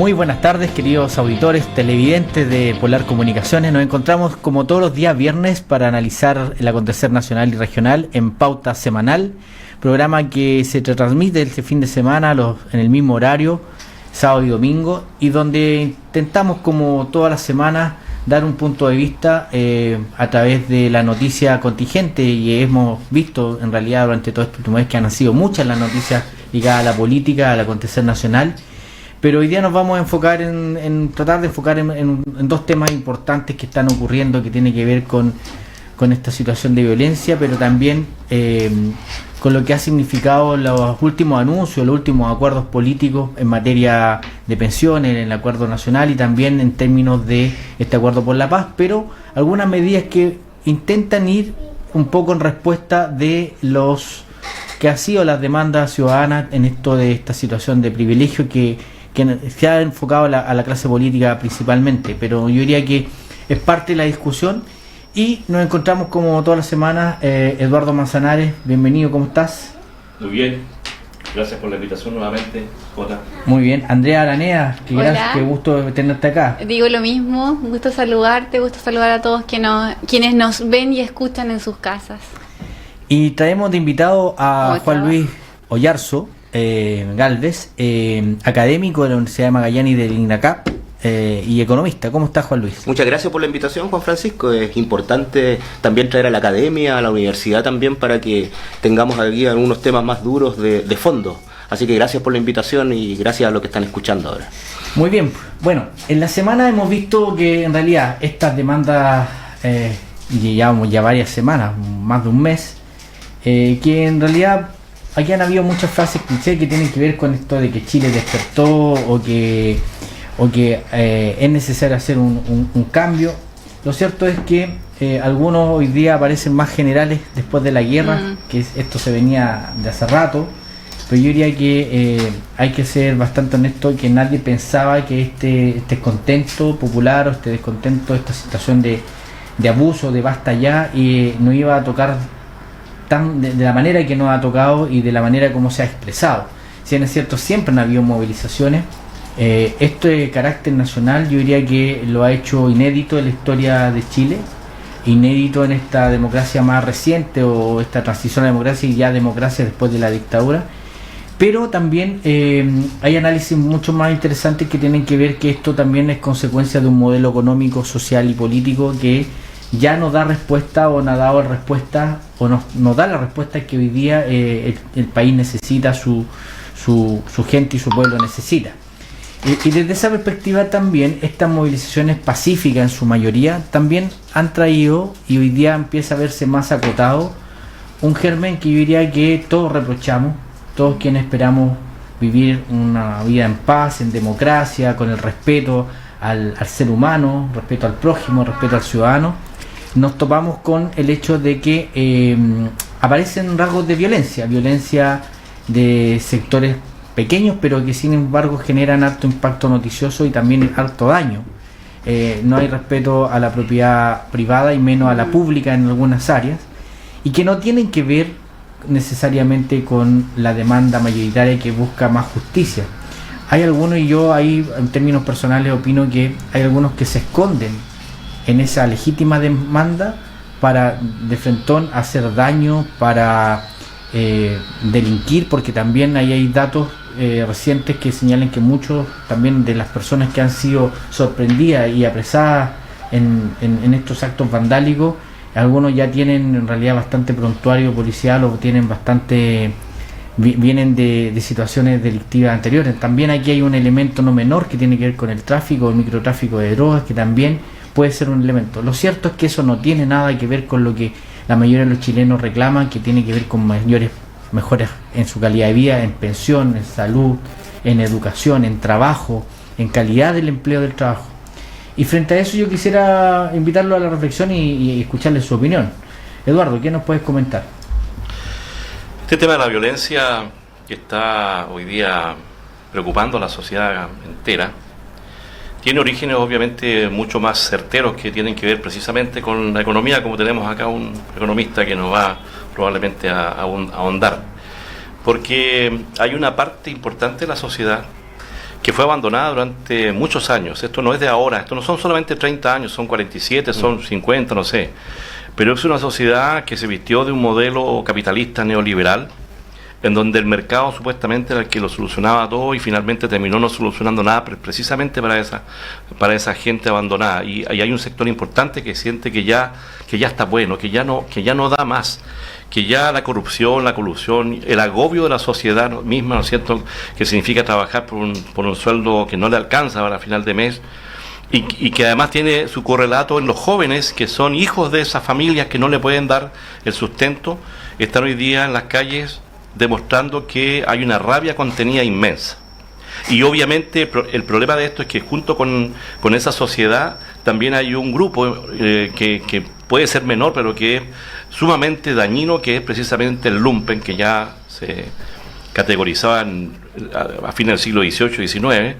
Muy buenas tardes, queridos auditores, televidentes de Polar Comunicaciones. Nos encontramos como todos los días viernes para analizar el acontecer nacional y regional en Pauta Semanal, programa que se transmite este fin de semana en el mismo horario, sábado y domingo, y donde intentamos, como todas las semanas, dar un punto de vista a través de la noticia contingente, y hemos visto en realidad durante todo este último mes que han sido muchas las noticias ligadas a la política, al acontecer nacional. Pero hoy día nos vamos a enfocar en tratar de enfocar en dos temas importantes que están ocurriendo, que tiene que ver con esta situación de violencia, pero también con lo que ha significado los últimos anuncios, los últimos acuerdos políticos en materia de pensiones, en el acuerdo nacional y también en términos de este acuerdo por la paz, pero algunas medidas que intentan ir un poco en respuesta de los que han sido las demandas ciudadanas en esto de esta situación de privilegio que se ha enfocado a la clase política principalmente, pero yo diría que es parte de la discusión. Y nos encontramos como todas las semanas, Eduardo Manzanares, bienvenido, ¿cómo estás? Muy bien, gracias por la invitación nuevamente, Jota. Muy bien, Andrea Aranea, qué gusto tenerte acá. Digo lo mismo, gusto saludarte, gusto saludar a todos quienes nos ven y escuchan en sus casas. Y traemos de invitado a Juan Luis Oyarzo Galvez, académico de la Universidad de Magallanes y del INACAP, y economista. ¿Cómo está, Juan Luis? Muchas gracias por la invitación, Juan Francisco. Es importante también traer a la academia, a la universidad también, para que tengamos aquí algunos temas más duros de fondo. Así que gracias por la invitación y gracias a los que están escuchando ahora. Muy bien, bueno, en la semana hemos visto que en realidad estas demandas, llevamos ya varias semanas, más de un mes, que en realidad aquí han habido muchas frases cliché que tienen que ver con esto de que Chile despertó o que es necesario hacer un cambio. Lo cierto es que algunos hoy día parecen más generales después de la guerra, que esto se venía de hace rato, pero yo diría que hay que ser bastante honesto, que nadie pensaba que este descontento popular o este descontento, esta situación de abuso, de basta ya, no iba a tocar de la manera que nos ha tocado y de la manera como se ha expresado. Si bien es cierto, siempre han habido movilizaciones. Esto de carácter nacional yo diría que lo ha hecho inédito en la historia de Chile, inédito en esta democracia más reciente o esta transición a democracia y ya democracia después de la dictadura, pero también hay análisis mucho más interesantes que tienen que ver que esto también es consecuencia de un modelo económico, social y político que ya no da respuesta o no ha dado respuesta o no da la respuesta que hoy día el país necesita, su gente y su pueblo necesita. Y desde esa perspectiva también estas movilizaciones pacíficas en su mayoría también han traído, y hoy día empieza a verse más acotado, un germen que yo diría que todos reprochamos, todos quienes esperamos vivir una vida en paz, en democracia, con el respeto al ser humano, respeto al prójimo, respeto al ciudadano. Nos topamos con el hecho de que aparecen rasgos de violencia de sectores pequeños, pero que sin embargo generan harto impacto noticioso y también harto daño. No hay respeto a la propiedad privada y menos a la pública en algunas áreas, y que no tienen que ver necesariamente con la demanda mayoritaria que busca más justicia. Hay algunos, y yo ahí en términos personales opino que hay algunos que se esconden en esa legítima demanda para de frentón hacer daño, para delinquir, porque también ahí hay datos recientes que señalan que muchos también de las personas que han sido sorprendidas y apresadas en estos actos vandálicos, algunos ya tienen en realidad bastante prontuario policial o tienen vienen de situaciones delictivas anteriores. También aquí hay un elemento no menor que tiene que ver con el tráfico, el microtráfico de drogas, que también puede ser un elemento. Lo cierto es que eso no tiene nada que ver con lo que la mayoría de los chilenos reclaman, que tiene que ver con mejoras en su calidad de vida, en pensión, en salud, en educación, en trabajo, en calidad del empleo del trabajo. Y frente a eso yo quisiera invitarlo a la reflexión y escucharle su opinión. Eduardo, ¿qué nos puedes comentar? Este tema de la violencia que está hoy día preocupando a la sociedad entera tiene orígenes obviamente mucho más certeros que tienen que ver precisamente con la economía, como tenemos acá un economista que nos va probablemente a ahondar. Porque hay una parte importante de la sociedad que fue abandonada durante muchos años. Esto no es de ahora, esto no son solamente 30 años, son 47, son 50, no sé. Pero es una sociedad que se vistió de un modelo capitalista neoliberal, en donde el mercado supuestamente era el que lo solucionaba todo y finalmente terminó no solucionando nada precisamente para esa gente abandonada. Y ahí hay un sector importante que siente que ya está bueno, que ya no da más, que ya la corrupción, la colusión, el agobio de la sociedad misma, ¿no es cierto?, que significa trabajar por un sueldo que no le alcanza para final de mes, y que además tiene su correlato en los jóvenes que son hijos de esas familias que no le pueden dar el sustento, están hoy día en las calles demostrando que hay una rabia contenida inmensa. Y obviamente el problema de esto es que junto con esa sociedad también hay un grupo que puede ser menor, pero que es sumamente dañino, que es precisamente el lumpen, que ya se categorizaba a fines del siglo XVIII y XIX,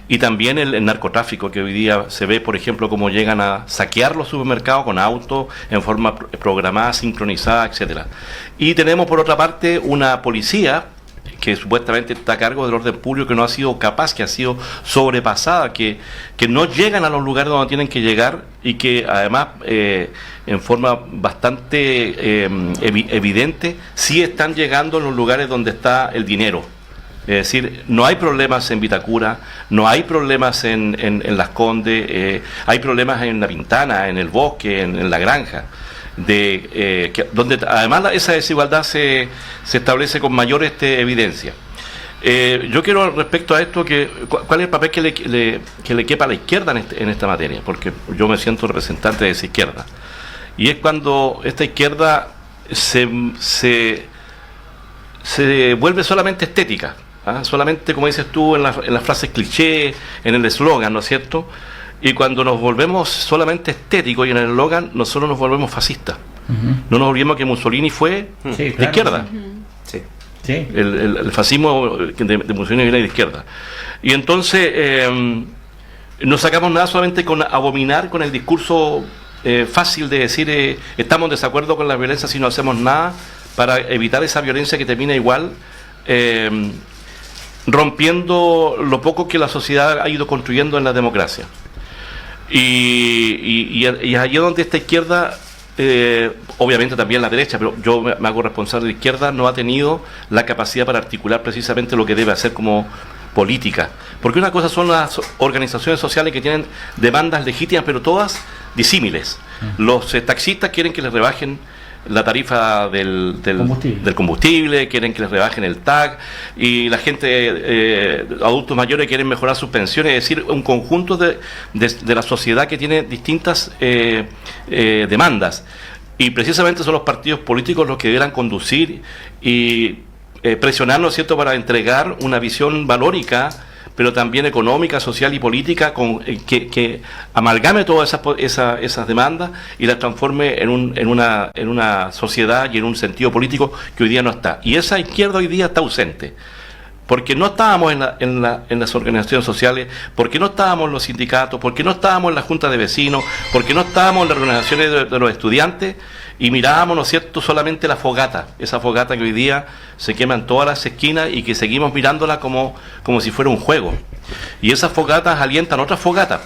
y también el narcotráfico, que hoy día se ve, por ejemplo, cómo llegan a saquear los supermercados con autos en forma programada, sincronizada, etcétera. Y tenemos por otra parte una policía que supuestamente está a cargo del orden público, que no ha sido capaz, que ha sido sobrepasada, que no llegan a los lugares donde tienen que llegar, y que además en forma bastante evidente sí están llegando en los lugares donde está el dinero. Es decir, no hay problemas en Vitacura, no hay problemas en Las Condes, hay problemas en La Pintana, en El Bosque, en La Granja, donde además esa desigualdad se establece con mayor evidencia. Yo quiero respecto a esto, ¿cuál es el papel que le quepa a la izquierda en esta materia? Porque yo me siento representante de esa izquierda. Y es cuando esta izquierda se vuelve solamente estética, solamente, como dices tú, en las frases cliché, en el eslogan, ¿no es cierto? Y cuando nos volvemos solamente estéticos y en el eslogan, nosotros nos volvemos fascistas. No nos olvidemos que Mussolini fue de izquierda. Sí. Sí. El fascismo de Mussolini viene de izquierda. Y entonces no sacamos nada solamente con abominar con el discurso fácil de decir estamos en desacuerdo con la violencia si no hacemos nada para evitar esa violencia que termina igual rompiendo lo poco que la sociedad ha ido construyendo en la democracia. Y allí donde esta izquierda, obviamente también la derecha, pero yo me hago responsable de la izquierda, no ha tenido la capacidad para articular precisamente lo que debe hacer como política. Porque una cosa son las organizaciones sociales que tienen demandas legítimas, pero todas disímiles. Los taxistas quieren que les rebajen la tarifa del combustible, quieren que les rebajen el TAC, y la gente, adultos mayores, quieren mejorar sus pensiones. Es decir, un conjunto de la sociedad que tiene distintas demandas, y precisamente son los partidos políticos los que deberán conducir y presionar, ¿no es cierto?, para entregar una visión valórica, pero también económica, social y política, que amalgame todas esas demandas y las transforme en una sociedad y en un sentido político que hoy día no está. Y esa izquierda hoy día está ausente, porque no estábamos en las organizaciones sociales, porque no estábamos en los sindicatos, porque no estábamos en la junta de vecinos, porque no estábamos en las organizaciones de los estudiantes, y mirábamos, ¿no es cierto?, solamente la fogata, esa fogata que hoy día se quema en todas las esquinas y que seguimos mirándola como si fuera un juego. Y esas fogatas alientan otras fogatas,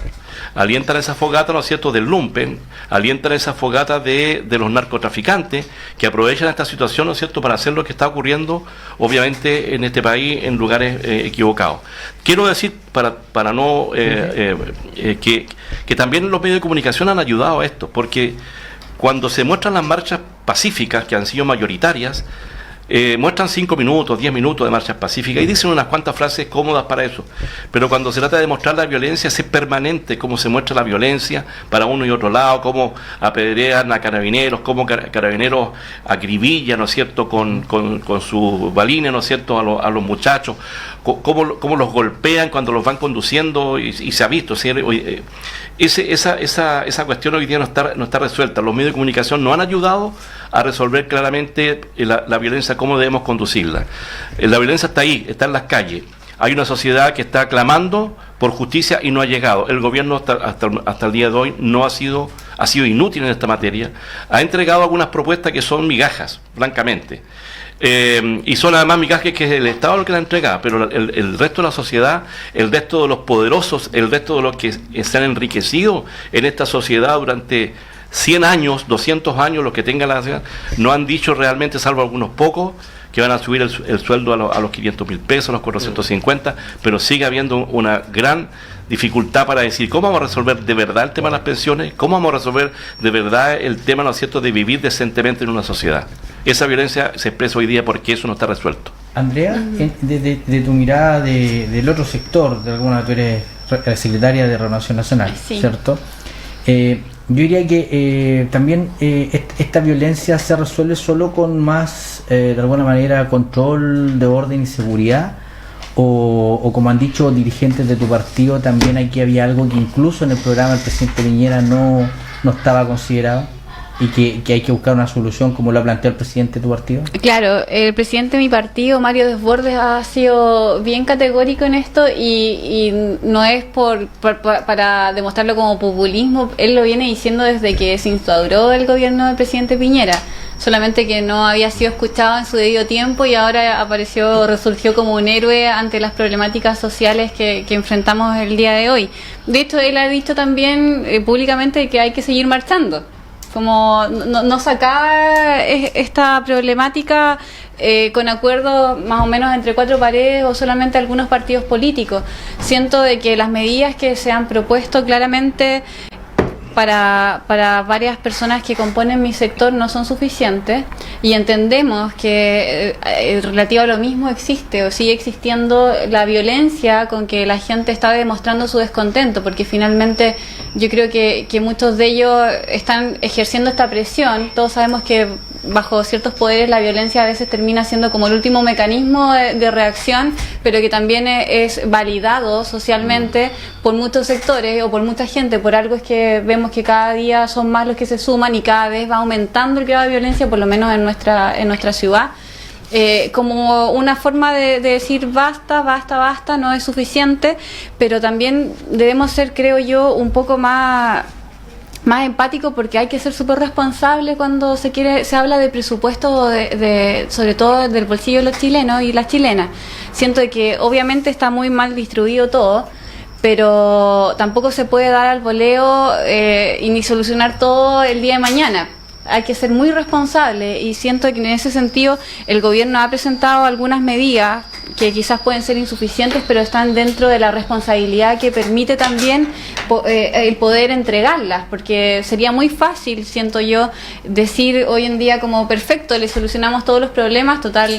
alientan esas fogatas, ¿no es cierto?, del lumpen, alientan esas fogatas de los narcotraficantes, que aprovechan esta situación, ¿no es cierto?, para hacer lo que está ocurriendo, obviamente, en este país, en lugares equivocados. Quiero decir, para no que también los medios de comunicación han ayudado a esto, porque cuando se muestran las marchas pacíficas, que han sido mayoritarias, muestran 5 minutos, 10 minutos de marchas pacíficas y dicen unas cuantas frases cómodas para eso. Pero cuando se trata de mostrar la violencia, es permanente cómo se muestra la violencia para uno y otro lado, cómo apedrean a carabineros, cómo carabineros acribillan, ¿no es cierto?, con sus balines, ¿no es cierto?, a los muchachos, cómo los golpean cuando los van conduciendo, y se ha visto, ¿sí? Esa cuestión hoy día no está resuelta. Los medios de comunicación no han ayudado a resolver claramente la violencia, cómo debemos conducirla. La violencia está ahí, está en las calles. Hay una sociedad que está clamando por justicia y no ha llegado. El gobierno hasta el día de hoy ha sido inútil en esta materia. Ha entregado algunas propuestas que son migajas, francamente. Y son además migajas que es el Estado el que la entrega, pero el resto de la sociedad, el resto de los poderosos, el resto de los que se han enriquecido en esta sociedad durante 100 años, 200 años, los que tengan la sociedad, no han dicho realmente, salvo algunos pocos, que van a subir el sueldo a los 500.000 pesos, a los 450, pero sigue habiendo una gran dificultad para decir cómo vamos a resolver de verdad el tema de las pensiones, cómo vamos a resolver de verdad el tema, ¿no es cierto?, de vivir decentemente en una sociedad. Esa violencia se expresa hoy día porque eso no está resuelto. Andrea, de tu mirada del otro sector, de alguna tú eres secretaria de Renovación Nacional, sí, ¿cierto? Yo diría que también esta violencia se resuelve solo con más, de alguna manera, control de orden y seguridad, o como han dicho dirigentes de tu partido, también aquí había algo que incluso en el programa del presidente Piñera no estaba considerado y que hay que buscar una solución, como lo ha planteado el presidente de tu partido. Claro, el presidente de mi partido, Mario Desbordes, ha sido bien categórico en esto y no es para demostrarlo como populismo. Él lo viene diciendo desde que se instauró el gobierno del presidente Piñera, solamente que no había sido escuchado en su debido tiempo y ahora resurgió como un héroe ante las problemáticas sociales que enfrentamos el día de hoy. De hecho, él ha dicho también públicamente que hay que seguir marchando. Como no sacaba esta problemática con acuerdos más o menos entre cuatro paredes o solamente algunos partidos políticos. Siento de que las medidas que se han propuesto claramente para varias personas que componen mi sector no son suficientes y entendemos que relativo a lo mismo existe o sigue existiendo la violencia con que la gente está demostrando su descontento, porque finalmente yo creo que muchos de ellos están ejerciendo esta presión. Todos sabemos que bajo ciertos poderes la violencia a veces termina siendo como el último mecanismo de reacción, pero que también es validado socialmente por muchos sectores o por mucha gente. Por algo es que vemos que cada día son más los que se suman y cada vez va aumentando el grado de violencia, por lo menos en nuestra ciudad. Como una forma de decir basta, no es suficiente, pero también debemos ser, creo yo, un poco más empático, porque hay que ser súper responsable cuando se habla de presupuesto, sobre todo del bolsillo de los chilenos y las chilenas. Siento que obviamente está muy mal distribuido todo, pero tampoco se puede dar al voleo y ni solucionar todo el día de mañana. Hay que ser muy responsable y siento que en ese sentido el gobierno ha presentado algunas medidas que quizás pueden ser insuficientes, pero están dentro de la responsabilidad que permite también el poder entregarlas, porque sería muy fácil, siento yo, decir hoy en día como perfecto, le solucionamos todos los problemas, total,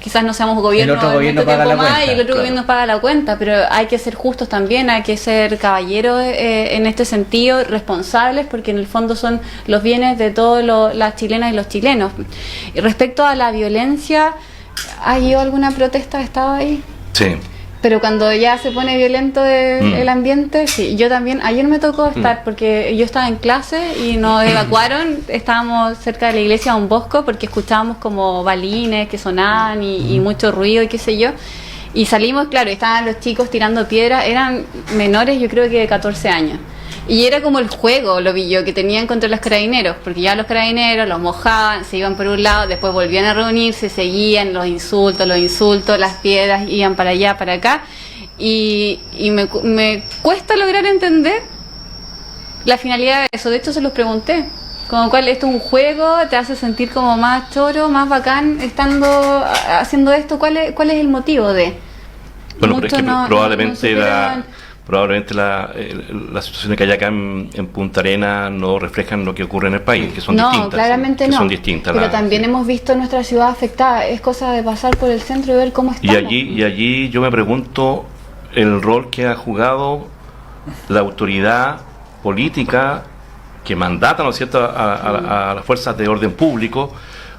quizás no seamos gobierno, el otro gobierno paga la cuenta, y el otro gobierno paga la cuenta, pero hay que ser justos también, hay que ser caballeros en este sentido, responsables, porque en el fondo son los bienes de todas las chilenas y los chilenos. Y respecto a la violencia, ¿ha ido alguna protesta? ¿Estaba ahí? Sí. Pero cuando ya se pone violento el ambiente, sí, yo también, ayer me tocó estar, porque yo estaba en clase y nos evacuaron, estábamos cerca de la iglesia Don Bosco, porque escuchábamos como balines que sonaban y mucho ruido y qué sé yo, y salimos, claro, estaban los chicos tirando piedras, eran menores, yo creo que de 14 años. Y era como el juego, lo vi yo, que tenían contra los carabineros, porque ya los carabineros los mojaban, se iban por un lado, después volvían a reunirse, seguían los insultos, las piedras, iban para allá, para acá, y me cuesta lograr entender la finalidad de eso. De hecho se los pregunté, como cuál, esto es un juego, te hace sentir como más choro, más bacán haciendo esto, ¿cuál es el motivo de? Bueno, pero es que probablemente las situaciones que hay acá en Punta Arenas no reflejan lo que ocurre en el país, que son distintas. No, claramente no. Son distintas. Pero también hemos visto nuestra ciudad afectada. Es cosa de pasar por el centro y ver cómo estamos. Y allí yo me pregunto el rol que ha jugado la autoridad política que mandata, ¿no es cierto?, a las fuerzas de orden público,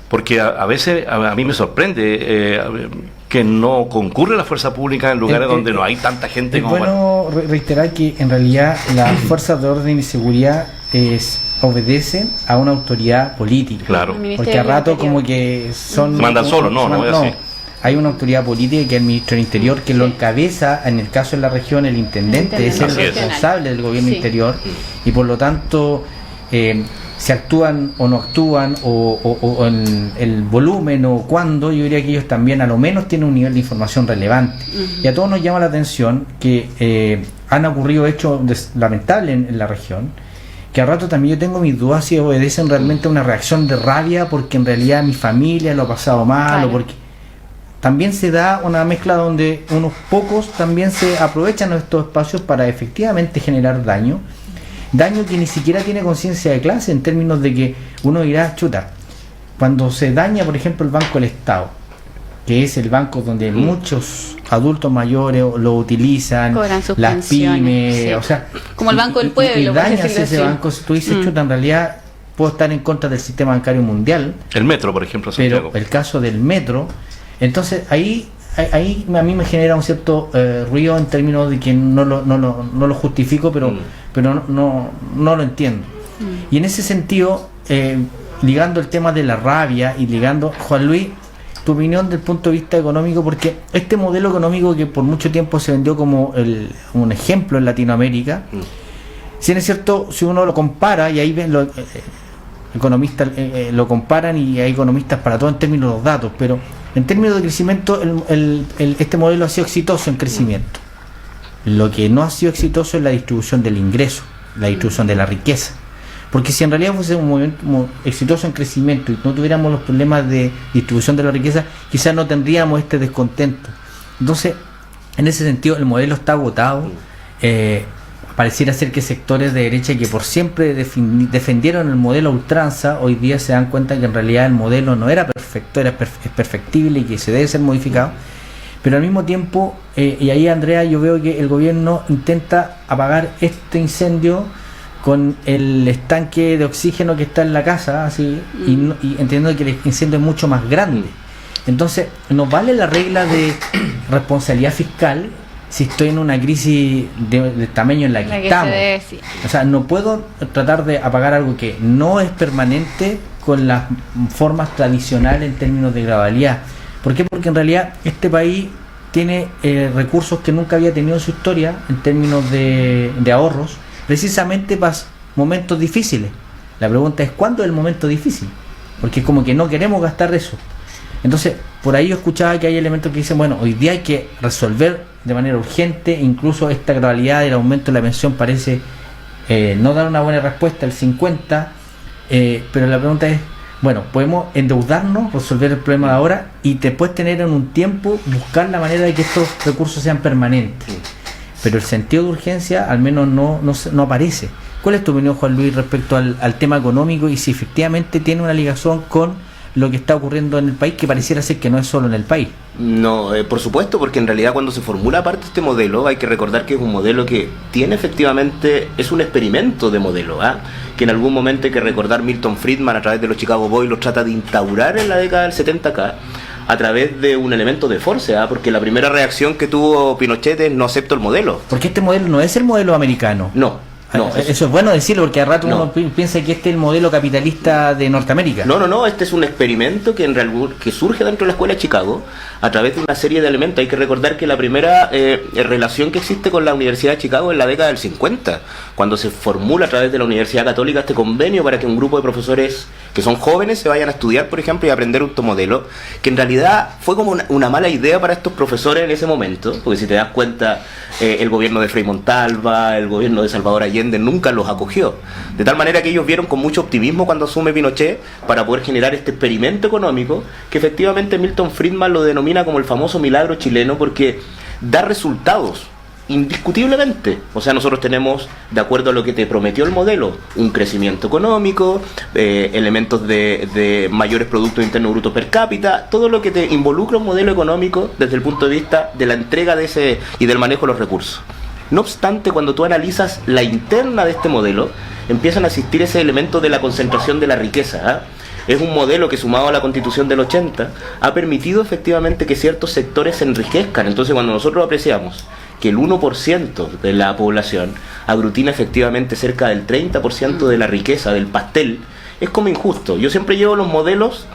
porque a veces a mí me sorprende que no concurre la fuerza pública en lugares donde no hay tanta gente como... Bueno, reiterar que en realidad las fuerzas de orden y seguridad obedecen a una autoridad política. Claro. Porque a rato como que son... Se mandan solos, no es así. hay una autoridad política que es el ministro del Interior, que lo encabeza, en el caso de la región, el intendente, es el responsable del gobierno interior, y por lo tanto si actúan o no actúan, o en el volumen o cuándo, yo diría que ellos también a lo menos tienen un nivel de información relevante. Y a todos nos llama la atención que han ocurrido hechos lamentables en la región, que a rato también yo tengo mis dudas si obedecen realmente a una reacción de rabia porque en realidad mi familia lo ha pasado mal, o porque también se da una mezcla donde unos pocos también se aprovechan de estos espacios para efectivamente generar daño que ni siquiera tiene conciencia de clase, en términos de que uno dirá, chuta, cuando se daña por ejemplo el Banco del Estado, que es el banco donde muchos adultos mayores lo utilizan, cobran sus las pensiones, pymes, o sea, como el Banco del Pueblo, y por dañas decirlo ese así. banco, si tú dices, chuta, en realidad puedo estar en contra del sistema bancario mundial, El metro, por ejemplo, Santiago. pero el caso del metro, entonces ahí a mí me genera un cierto ruido, en términos de que no lo justifico, pero no lo entiendo. Y en ese sentido, ligando el tema de la rabia y ligando, Juan Luis, tu opinión del punto de vista económico, porque este modelo económico que por mucho tiempo se vendió como un ejemplo en Latinoamérica, si es cierto, si uno lo compara, y ahí ven los economistas lo comparan, y hay economistas para todo en términos de los datos, pero en términos de crecimiento este modelo ha sido exitoso en crecimiento. Lo que no ha sido exitoso es la distribución del ingreso, la distribución de la riqueza, porque si en realidad fuese un movimiento exitoso en crecimiento y no tuviéramos los problemas de distribución de la riqueza, quizás no tendríamos este descontento. Entonces, en ese sentido, el modelo está agotado. Pareciera ser que sectores de derecha que por siempre defendieron el modelo a ultranza, hoy día se dan cuenta que en realidad el modelo no era perfecto, es perfectible y que se debe ser modificado. Pero al mismo tiempo, y ahí, Andrea, yo veo que el gobierno intenta apagar este incendio con el estanque de oxígeno que está en la casa, así, y entendiendo que el incendio es mucho más grande. Entonces, ¿nos vale la regla de responsabilidad fiscal si estoy en una crisis de tamaño en la que estamos? O sea, no puedo tratar de apagar algo que no es permanente con las formas tradicionales en términos de gradualidad. ¿Por qué? Porque en realidad este país tiene recursos que nunca había tenido en su historia en términos de ahorros, precisamente para momentos difíciles. La pregunta es, ¿cuándo es el momento difícil? Porque es como que no queremos gastar eso. Entonces, por ahí yo escuchaba que hay elementos que dicen, bueno, hoy día hay que resolver de manera urgente, incluso esta gradualidad del aumento de la pensión parece no dar una buena respuesta, el 50%, pero la pregunta es, bueno, podemos endeudarnos, resolver el problema de ahora y después tener en un tiempo, buscar la manera de que estos recursos sean permanentes. Pero el sentido de urgencia al menos no aparece. ¿Cuál es tu opinión, Juan Luis, respecto al tema económico, y si efectivamente tiene una ligación con lo que está ocurriendo en el país, que pareciera ser que no es solo en el país? No, por supuesto, porque en realidad cuando se formula parte de este modelo, hay que recordar que es un modelo que tiene efectivamente, es un experimento de modelo, que en algún momento hay que recordar Milton Friedman a través de los Chicago Boys los trata de instaurar en la década del 70 acá, a través de un elemento de force, porque la primera reacción que tuvo Pinochet es: no acepto el modelo. Porque este modelo no es el modelo americano. No, eso es bueno decirlo, porque a rato uno piensa que este es el modelo capitalista de Norteamérica. No, este es un experimento que en realidad que surge dentro de la escuela de Chicago a través de una serie de elementos. Hay que recordar que la primera relación que existe con la Universidad de Chicago es en la década del 50, cuando se formula a través de la Universidad Católica este convenio para que un grupo de profesores que son jóvenes se vayan a estudiar, por ejemplo, y a aprender un modelo, que en realidad fue como una mala idea para estos profesores en ese momento, porque si te das cuenta, el gobierno de Frei Montalva, el gobierno de Salvador Allende nunca los acogió, de tal manera que ellos vieron con mucho optimismo cuando asume Pinochet para poder generar este experimento económico que efectivamente Milton Friedman lo denomina como el famoso milagro chileno, porque da resultados indiscutiblemente. O sea, nosotros tenemos, de acuerdo a lo que te prometió el modelo, un crecimiento económico, elementos de mayores productos internos brutos per cápita, todo lo que te involucra un modelo económico desde el punto de vista de la entrega de ese y del manejo de los recursos. No obstante, cuando tú analizas la interna de este modelo, empiezan a existir ese elemento de la concentración de la riqueza. Es un modelo que, sumado a la Constitución del 80, ha permitido efectivamente que ciertos sectores se enriquezcan. Entonces, cuando nosotros apreciamos que el 1% de la población aglutina efectivamente cerca del 30% de la riqueza del pastel, es como injusto. Yo siempre llevo los modelos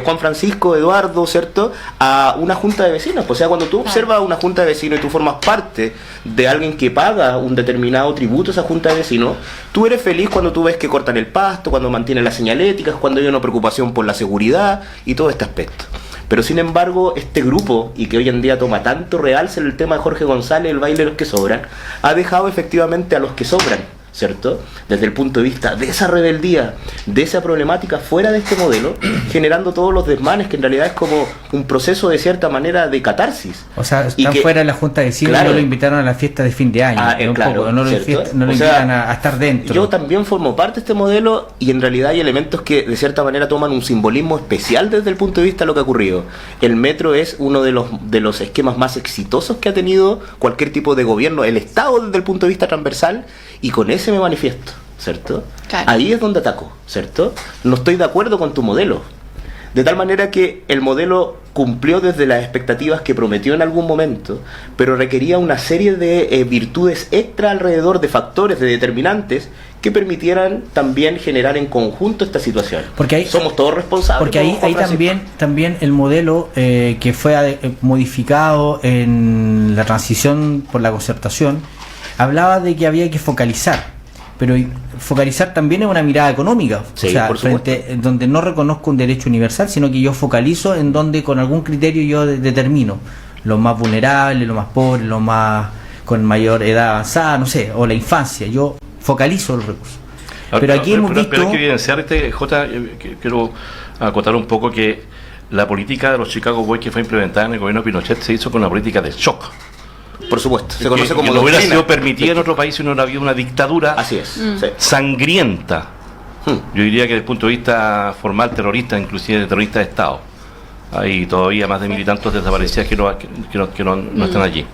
Juan Francisco, Eduardo, ¿cierto? A una junta de vecinos. O sea, cuando tú observas una junta de vecinos y tú formas parte de alguien que paga un determinado tributo a esa junta de vecinos, tú eres feliz cuando tú ves que cortan el pasto, cuando mantienen las señaléticas, cuando hay una preocupación por la seguridad y todo este aspecto. Pero sin embargo, este grupo, y que hoy en día toma tanto realce en el tema de Jorge González, el baile de los que sobran, ha dejado efectivamente a los que sobran, ¿cierto? Desde el punto de vista de esa rebeldía, de esa problemática fuera de este modelo, generando todos los desmanes, que en realidad es como un proceso de cierta manera de catarsis. O sea, Y están que, fuera de la Junta de Vecinos, claro, no lo invitaron a la fiesta de fin de año, claro, no lo, ¿cierto? no lo O sea, invitan a estar dentro. Yo también formo parte de este modelo y en realidad hay elementos que de cierta manera toman un simbolismo especial desde el punto de vista de lo que ha ocurrido. El metro es uno de los esquemas más exitosos que ha tenido cualquier tipo de gobierno, el Estado desde el punto de vista transversal, y con ese me manifiesto, ¿cierto? Claro. Ahí es donde ataco, ¿cierto? No estoy de acuerdo con tu modelo. De tal manera que el modelo cumplió desde las expectativas que prometió en algún momento, pero requería una serie de virtudes extra alrededor, de factores, de determinantes, que permitieran también generar en conjunto esta situación. Porque ahí, somos todos responsables. Porque ahí también el modelo que fue modificado en la transición por la concertación, hablaba de que había que focalizar. Pero focalizar también es una mirada económica, sí, o sea, por supuesto, donde no reconozco un derecho universal, sino que yo focalizo en donde con algún criterio yo determino los más vulnerables, los más pobres, los más con mayor edad avanzada, no sé, o la infancia, yo focalizo los recursos. Pero aquí hemos visto... Pero hay que evidenciar, Jota, quiero acotar un poco que la política de los Chicago Boys que fue implementada en el gobierno de Pinochet se hizo con una política de shock. Por supuesto, se conoce como que no hubiera doctrina. sido permitida en otro país si no había una dictadura. Así es, sí, sangrienta. Yo diría que desde el punto de vista formal terrorista, inclusive de terrorista de Estado. Hay todavía más de 1000 y tantos desaparecidos que no están allí.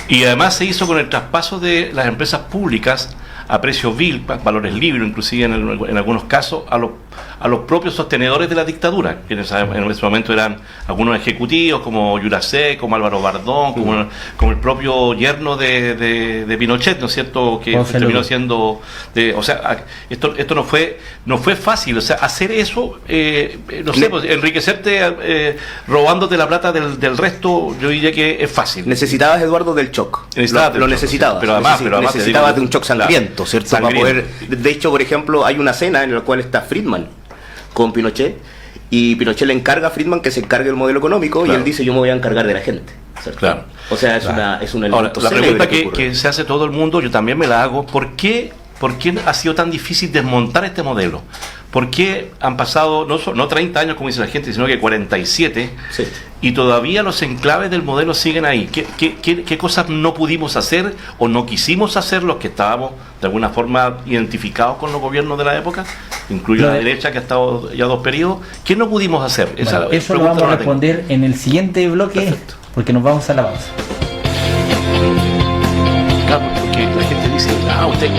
Y además se hizo con el traspaso de las empresas públicas a precio vil, valores libres, inclusive en algunos casos, a los propios sostenedores de la dictadura, que en ese momento eran algunos ejecutivos como Yuracé, como Álvaro Bardón, como el propio yerno de Pinochet, ¿no es cierto?, que terminó siendo o sea, esto no fue fácil, o sea, hacer eso, no sé, pues, enriquecerte robándote la plata del resto, yo diría que es fácil. Necesitabas, Eduardo, del shock. Lo necesitabas. Pero además necesitabas de un shock sangriento, ¿cierto? Sangriento. Para poder, de hecho, por ejemplo, hay una escena en la cual está Friedman con Pinochet, y Pinochet le encarga a Friedman que se encargue del modelo económico, claro, y él dice: yo me voy a encargar de la gente, ¿cierto? Claro. O sea, es un elemento. Ahora, la pregunta que se hace todo el mundo, yo también me la hago: ¿por qué ha sido tan difícil desmontar este modelo? ¿Por qué han pasado no 30 años como dice la gente, sino que 47, sí, y todavía los enclaves del modelo siguen ahí? ¿Qué cosas no pudimos hacer o no quisimos hacer los que estábamos de alguna forma identificados con los gobiernos de la época, incluyo la derecha que ha estado ya 2 periodos? ¿Qué no pudimos hacer? Bueno, eso lo vamos a responder en el siguiente bloque. Perfecto. Porque nos vamos a la pausa. Claro, porque la gente dice: usted